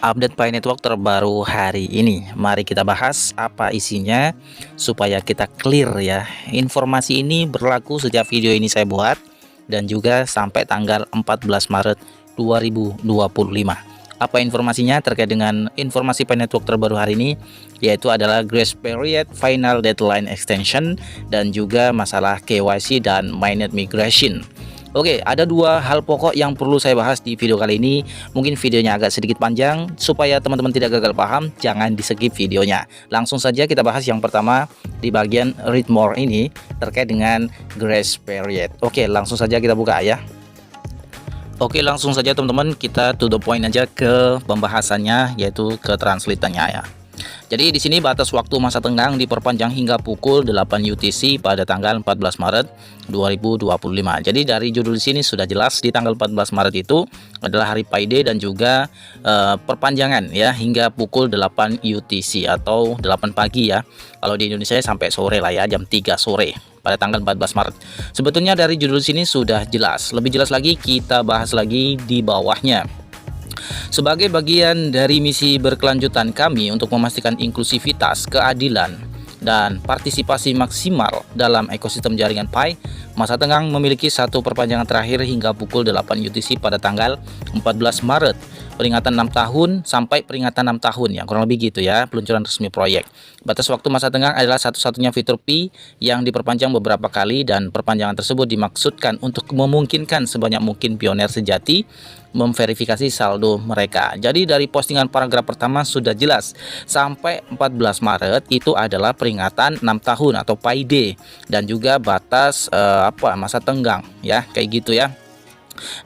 update Pi Network terbaru hari ini. Mari kita bahas apa isinya supaya kita clear ya. Informasi ini berlaku sejak video ini saya buat dan juga sampai tanggal 14 Maret 2025. Apa informasinya terkait dengan informasi Pi Network terbaru hari ini, yaitu adalah grace period, final deadline extension, dan juga masalah KYC dan mainnet migration. Oke, ada dua hal pokok yang perlu saya bahas di video kali ini. Mungkin videonya agak sedikit panjang, supaya teman-teman tidak gagal paham, jangan di skip videonya. Langsung saja kita bahas yang pertama di bagian read more ini terkait dengan grace period. Oke, langsung saja kita buka ya. Oke, langsung saja teman-teman, kita to the point aja ke pembahasannya, yaitu ke translate-nya ya. Jadi di sini batas waktu masa tenggang diperpanjang hingga pukul 8 UTC pada tanggal 14 Maret 2025. Jadi dari judul sini sudah jelas di tanggal 14 Maret itu adalah hari Pi Day dan juga perpanjangan ya hingga pukul 8 UTC atau 8 pagi ya. Kalau di Indonesia sampai sore lah ya, jam 3 sore pada tanggal 14 Maret. Sebetulnya dari judul sini sudah jelas. Lebih jelas lagi kita bahas lagi di bawahnya. Sebagai bagian dari misi berkelanjutan kami untuk memastikan inklusivitas, keadilan, dan partisipasi maksimal dalam ekosistem jaringan Pi, masa tenggang memiliki satu perpanjangan terakhir hingga pukul 8 UTC pada tanggal 14 Maret. Peringatan 6 tahun sampai peringatan 6 tahun ya, kurang lebih gitu ya peluncuran resmi proyek. Batas waktu masa tenggang adalah satu-satunya fitur Pi yang diperpanjang beberapa kali, dan perpanjangan tersebut dimaksudkan untuk memungkinkan sebanyak mungkin pioner sejati memverifikasi saldo mereka. Jadi dari postingan paragraf pertama sudah jelas, sampai 14 Maret itu adalah peringatan 6 tahun atau Pi Day, dan juga batas masa tenggang ya, kayak gitu ya.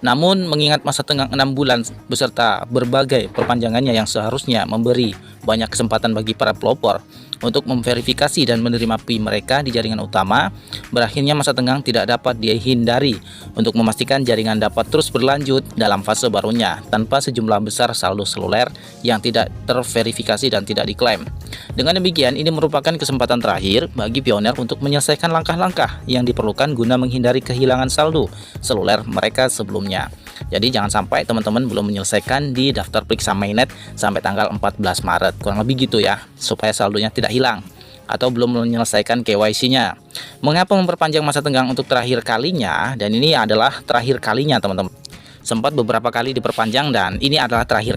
Namun mengingat masa tenggang 6 bulan beserta berbagai perpanjangannya yang seharusnya memberi banyak kesempatan bagi para pelopor untuk memverifikasi dan menerima Pi mereka di jaringan utama, berakhirnya masa tenggang tidak dapat dihindari untuk memastikan jaringan dapat terus berlanjut dalam fase barunya tanpa sejumlah besar saldo seluler yang tidak terverifikasi dan tidak diklaim. Dengan demikian, ini merupakan kesempatan terakhir bagi pioner untuk menyelesaikan langkah-langkah yang diperlukan guna menghindari kehilangan saldo seluler mereka sebelumnya. Jadi jangan sampai teman-teman belum menyelesaikan di daftar periksa mainnet sampai tanggal 14 Maret. Kurang lebih gitu ya, supaya saldonya tidak hilang, atau belum menyelesaikan KYC-nya. Mengapa memperpanjang masa tenggang untuk terakhir kalinya? Dan ini adalah terakhir kalinya teman-teman. Sempat beberapa kali diperpanjang dan ini adalah terakhir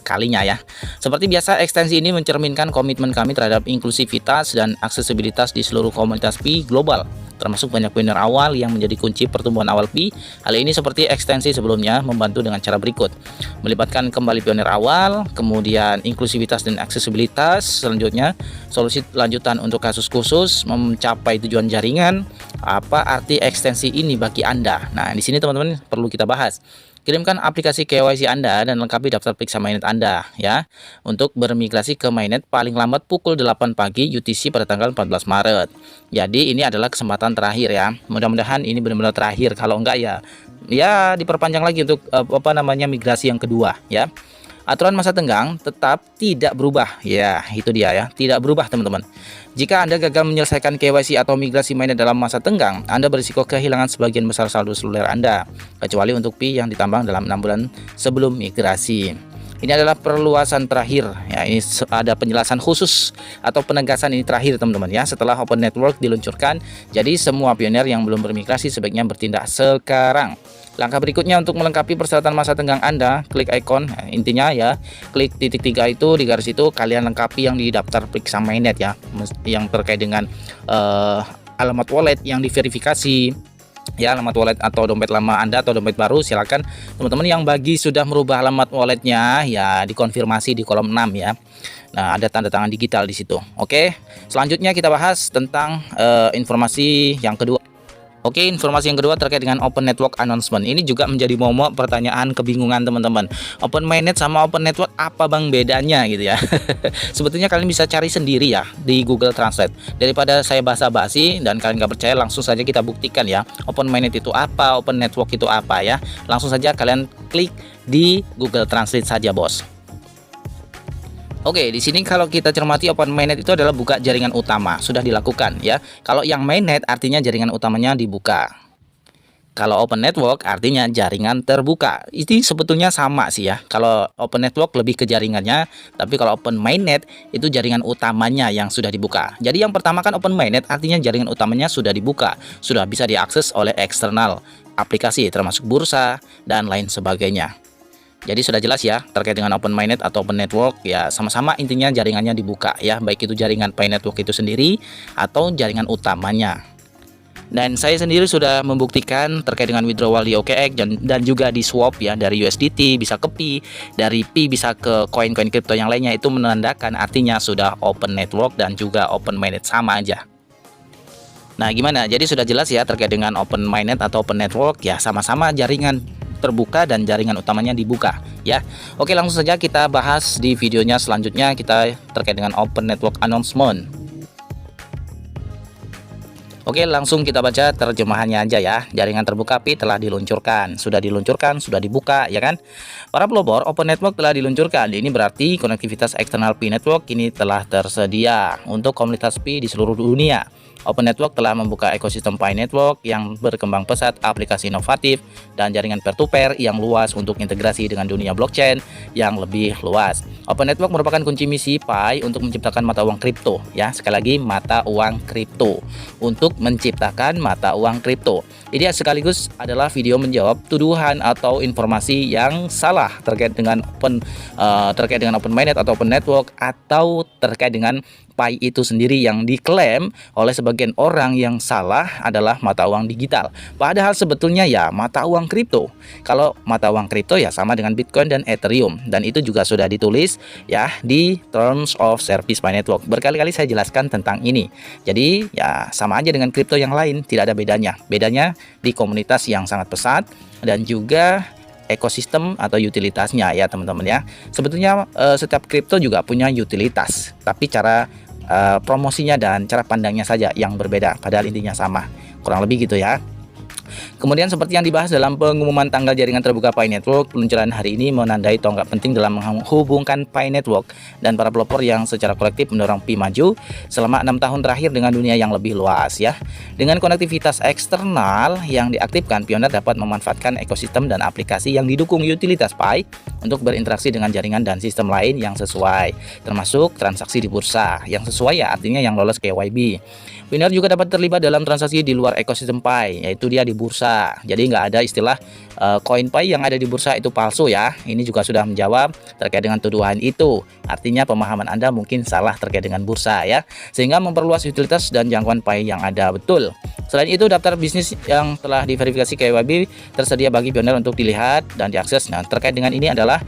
kalinya ya. Seperti biasa, ekstensi ini mencerminkan komitmen kami terhadap inklusivitas dan aksesibilitas di seluruh komunitas Pi global, termasuk banyak pioner awal yang menjadi kunci pertumbuhan awal Pi. Hal ini seperti ekstensi sebelumnya membantu dengan cara berikut: melibatkan kembali pioner awal, kemudian inklusivitas dan aksesibilitas, selanjutnya solusi lanjutan untuk kasus khusus, mencapai tujuan jaringan. Apa arti ekstensi ini bagi Anda? Nah, di sini teman-teman perlu kita bahas. Kirimkan aplikasi KYC Anda dan lengkapi daftar periksa mainnet Anda ya, untuk bermigrasi ke mainnet paling lambat pukul 8 pagi UTC pada tanggal 14 Maret. Jadi ini adalah kesempatan terakhir ya. Mudah-mudahan ini benar-benar terakhir. Kalau enggak ya diperpanjang lagi untuk migrasi yang kedua ya. Aturan masa tenggang tetap tidak berubah ya, itu dia ya, tidak berubah teman-teman. Jika Anda gagal menyelesaikan KYC atau migrasi mainnet dalam masa tenggang, Anda berisiko kehilangan sebagian besar saldo seluler Anda, kecuali untuk Pi yang ditambang dalam 6 bulan sebelum migrasi. Ini adalah perluasan terakhir ya, ini ada penjelasan khusus atau penegasan ini terakhir teman-teman ya, setelah Open Network diluncurkan. Jadi semua pioner yang belum bermigrasi sebaiknya bertindak sekarang. Langkah berikutnya untuk melengkapi persyaratan masa tenggang Anda, klik ikon, intinya ya, klik titik 3 itu, di garis itu kalian lengkapi yang di daftar periksa mainnet ya, yang terkait dengan alamat wallet yang diverifikasi ya, alamat wallet atau dompet lama Anda atau dompet baru. Silakan teman-teman yang bagi sudah merubah alamat walletnya ya, dikonfirmasi di kolom 6 ya. Nah, ada tanda tangan digital di situ. Oke, selanjutnya kita bahas tentang informasi yang kedua. Oke, informasi yang kedua terkait dengan Open Network Announcement. Ini juga menjadi momok pertanyaan kebingungan teman-teman. Open Mainnet sama Open Network apa bang bedanya gitu ya. Sebetulnya kalian bisa cari sendiri ya di Google Translate. Daripada saya basa-basi dan kalian gak percaya, langsung saja kita buktikan ya. Open Mainnet itu apa, Open Network itu apa ya. Langsung saja kalian klik di Google Translate saja bos. Oke, di sini kalau kita cermati, Open Mainnet itu adalah buka jaringan utama, sudah dilakukan ya. Kalau yang mainnet artinya jaringan utamanya dibuka. Kalau open network artinya jaringan terbuka. Ini sebetulnya sama sih ya. Kalau open network lebih ke jaringannya, tapi kalau open mainnet itu jaringan utamanya yang sudah dibuka. Jadi yang pertama kan open mainnet artinya jaringan utamanya sudah dibuka, sudah bisa diakses oleh eksternal aplikasi termasuk bursa dan lain sebagainya. Jadi sudah jelas ya terkait dengan open mainnet atau open network ya, sama-sama intinya jaringannya dibuka ya, baik itu jaringan Pi network itu sendiri atau jaringan utamanya. Dan saya sendiri sudah membuktikan terkait dengan withdrawal di OKX dan juga di swap ya, dari USDT bisa ke Pi, dari Pi bisa ke koin-koin kripto yang lainnya, itu menandakan artinya sudah open network dan juga open mainnet sama aja. Nah gimana? Jadi sudah jelas ya terkait dengan open mainnet atau open network ya, sama-sama jaringan terbuka dan jaringan utamanya dibuka ya. Oke, langsung saja kita bahas di videonya selanjutnya, kita terkait dengan open network announcement. Oke, langsung kita baca terjemahannya aja ya. Jaringan terbuka Pi telah diluncurkan, sudah dibuka ya kan. Para pelopor, open network telah diluncurkan. Ini berarti konektivitas eksternal Pi network ini telah tersedia untuk komunitas Pi di seluruh dunia. Open Network telah membuka ekosistem Pi Network yang berkembang pesat, aplikasi inovatif, dan jaringan peer-to-peer yang luas untuk integrasi dengan dunia blockchain yang lebih luas. Open Network merupakan kunci misi Pi untuk menciptakan mata uang kripto. Ya, sekali lagi mata uang kripto. Untuk menciptakan mata uang kripto. Ini sekaligus adalah video menjawab tuduhan atau informasi yang salah terkait dengan open mainnet atau open network, atau terkait dengan Pi itu sendiri yang diklaim oleh sebagian orang yang salah adalah mata uang digital. Padahal sebetulnya ya mata uang kripto. Kalau mata uang kripto ya sama dengan Bitcoin dan Ethereum, dan itu juga sudah ditulis ya di Terms of Service Pi Network. Berkali-kali saya jelaskan tentang ini. Jadi ya sama aja dengan kripto yang lain, tidak ada bedanya. Bedanya di komunitas yang sangat pesat dan juga ekosistem atau utilitasnya ya teman-teman ya. Sebetulnya setiap kripto juga punya utilitas, tapi cara promosinya dan cara pandangnya saja yang berbeda, padahal intinya sama, kurang lebih gitu ya. Kemudian seperti yang dibahas dalam pengumuman tanggal jaringan terbuka Pi Network, peluncuran hari ini menandai tonggak penting dalam menghubungkan Pi Network dan para pelopor yang secara kolektif mendorong Pi maju selama 6 tahun terakhir dengan dunia yang lebih luas ya. Dengan konektivitas eksternal yang diaktifkan, pioner dapat memanfaatkan ekosistem dan aplikasi yang didukung utilitas Pi untuk berinteraksi dengan jaringan dan sistem lain yang sesuai, termasuk transaksi di bursa yang sesuai ya, artinya yang lolos KYB. Pioner juga dapat terlibat dalam transaksi di luar ekosistem Pi, yaitu dia di bursa. Jadi nggak ada istilah koin Pi yang ada di bursa itu palsu ya. Ini juga sudah menjawab terkait dengan tuduhan itu. Artinya pemahaman Anda mungkin salah terkait dengan bursa ya, sehingga memperluas utilitas dan jangkauan Pi yang ada. Betul. Selain itu, daftar bisnis yang telah diverifikasi KYB tersedia bagi pioner untuk dilihat dan diakses. Nah, terkait dengan ini adalah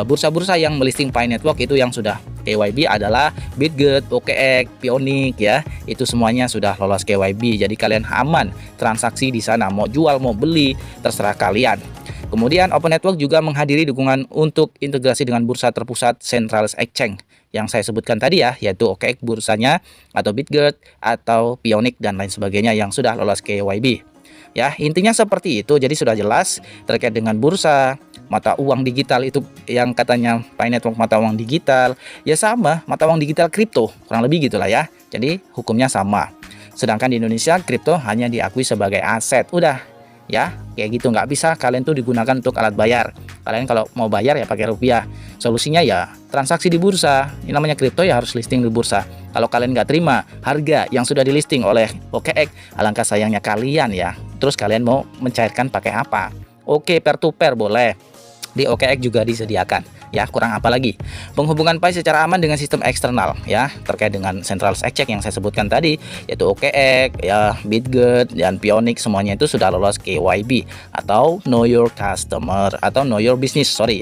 bursa-bursa yang melisting Pi Network itu yang sudah KYB adalah Bitget, OKX, Pionic ya. Itu semuanya sudah lolos KYB. Jadi kalian aman transaksi di sana, mau jual mau beli terserah kalian. Kemudian Open Network juga menghadiri dukungan untuk integrasi dengan bursa terpusat Centralized Exchange yang saya sebutkan tadi ya, yaitu OKX bursanya atau Bitget atau Pionic dan lain sebagainya yang sudah lolos KYB. Ya, intinya seperti itu. Jadi sudah jelas terkait dengan bursa, mata uang digital itu yang katanya Pi Network mata uang digital, ya sama mata uang digital kripto, kurang lebih gitulah ya. Jadi hukumnya sama. Sedangkan di Indonesia kripto hanya diakui sebagai aset. Udah ya, kayak gitu, nggak bisa kalian tuh digunakan untuk alat bayar. Kalian kalau mau bayar ya pakai rupiah. Solusinya ya transaksi di bursa. Ini namanya kripto ya harus listing di bursa. Kalau kalian nggak terima harga yang sudah di listing oleh OKX, alangkah sayangnya kalian ya. Terus kalian mau mencairkan pakai apa? Oke, peer to peer boleh. Di OKX juga disediakan. Ya, kurang apa lagi? Penghubungan Pi secara aman dengan sistem eksternal ya, terkait dengan Centralized Exchange yang saya sebutkan tadi, yaitu OKX ya, Bitget dan Pionic, semuanya itu sudah lolos KYB atau Know Your Customer atau Know Your Business, sorry.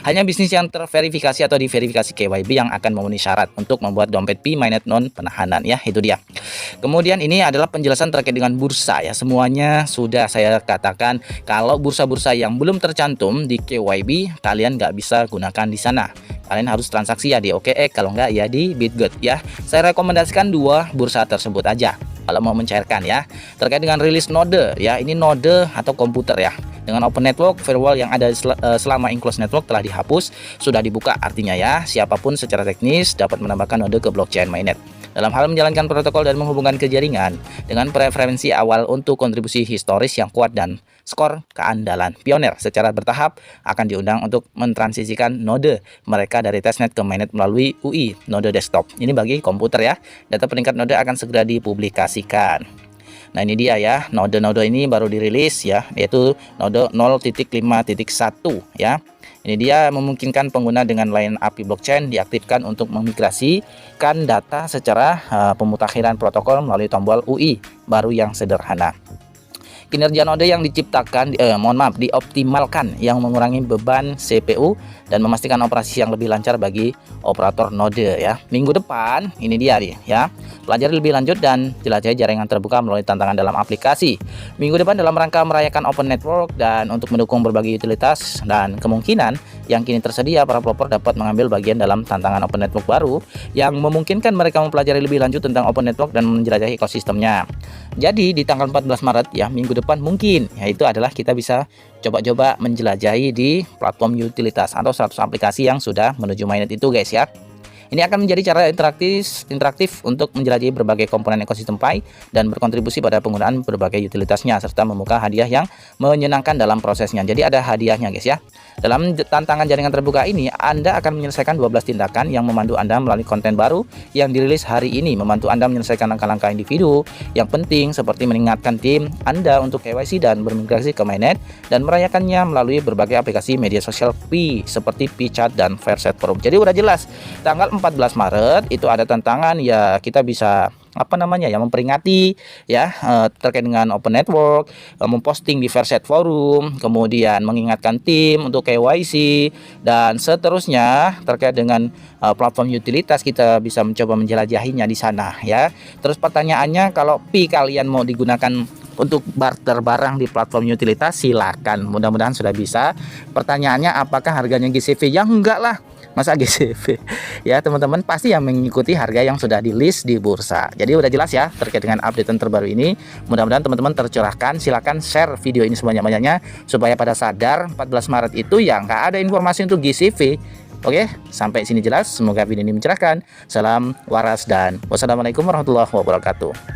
Hanya bisnis yang terverifikasi atau diverifikasi KYB yang akan memenuhi syarat untuk membuat dompet Pi mainnet non penahanan ya, itu dia. Kemudian ini adalah penjelasan terkait dengan bursa ya, semuanya sudah saya katakan. Kalau bursa-bursa yang belum tercantum di KYB, kalian nggak bisa gunakan di sana. Kalian harus transaksi ya di OKX, kalau nggak ya di Bitget ya. Saya rekomendasikan dua bursa tersebut aja kalau mau mencairkan ya. Terkait dengan rilis node ya, ini node atau komputer ya. Dengan Open Network, firewall yang ada selama Enclosed Network telah dihapus, sudah dibuka, artinya ya siapapun secara teknis dapat menambahkan node ke blockchain mainnet. dalam hal menjalankan protokol dan menghubungkan ke jaringan dengan preferensi awal untuk kontribusi historis yang kuat dan skor keandalan. Pioneer secara bertahap akan diundang untuk mentransisikan node mereka dari testnet ke mainnet melalui UI node desktop. Ini bagi komputer ya. Data peningkat node akan segera dipublikasikan. Nah, ini dia ya, node-node ini baru dirilis ya, yaitu node 0.5.1 ya. Ini dia memungkinkan pengguna dengan lain API blockchain diaktifkan untuk memigrasikan data secara pemutakhiran protokol melalui tombol UI baru yang sederhana. Kinerja node yang diciptakan, dioptimalkan yang mengurangi beban CPU dan memastikan operasi yang lebih lancar bagi operator node ya. Minggu depan ini dia nih ya. Pelajari lebih lanjut dan jelajahi jaringan terbuka melalui tantangan dalam aplikasi. Minggu depan dalam rangka merayakan Open Network dan untuk mendukung berbagai utilitas dan kemungkinan yang kini tersedia, para pelopor dapat mengambil bagian dalam tantangan Open Network baru yang memungkinkan mereka mempelajari lebih lanjut tentang Open Network dan menjelajahi ekosistemnya. Jadi di tanggal 14 Maret ya, minggu depan mungkin yaitu adalah kita bisa coba-coba menjelajahi di platform utilitas atau 100 aplikasi yang sudah menuju mainnet itu guys ya. Ini akan menjadi cara interaktif untuk menjelajahi berbagai komponen ekosistem Pi dan berkontribusi pada penggunaan berbagai utilitasnya serta membuka hadiah yang menyenangkan dalam prosesnya. Jadi ada hadiahnya guys ya. Dalam tantangan jaringan terbuka ini, Anda akan menyelesaikan 12 tindakan yang memandu Anda melalui konten baru yang dirilis hari ini, membantu Anda menyelesaikan langkah-langkah individu yang penting seperti mengingatkan tim Anda untuk KYC dan bermigrasi ke mainnet dan merayakannya melalui berbagai aplikasi media sosial Pi seperti Pi-chat dan Verset Forum. Jadi udah jelas, tanggal 14 Maret itu ada tantangan ya, kita bisa memperingati ya terkait dengan Open Network, memposting di Verset Forum, kemudian mengingatkan tim untuk KYC dan seterusnya terkait dengan platform utilitas. Kita bisa mencoba menjelajahinya di sana ya. Terus pertanyaannya, kalau Pi kalian mau digunakan untuk barter barang di platform utilitas, silakan. Mudah-mudahan sudah bisa. Pertanyaannya, apakah harganya GCV? Ya enggak lah, masa GCV ya teman-teman, pasti yang mengikuti harga yang sudah di list di bursa. Jadi udah jelas ya terkait dengan update terbaru ini. Mudah-mudahan teman-teman tercerahkan. Silakan share video ini sebanyak-banyaknya supaya pada sadar 14 Maret itu ya nggak ada informasi untuk GCV. Oke, sampai sini jelas. Semoga video ini mencerahkan. Salam waras dan wassalamualaikum warahmatullahi wabarakatuh.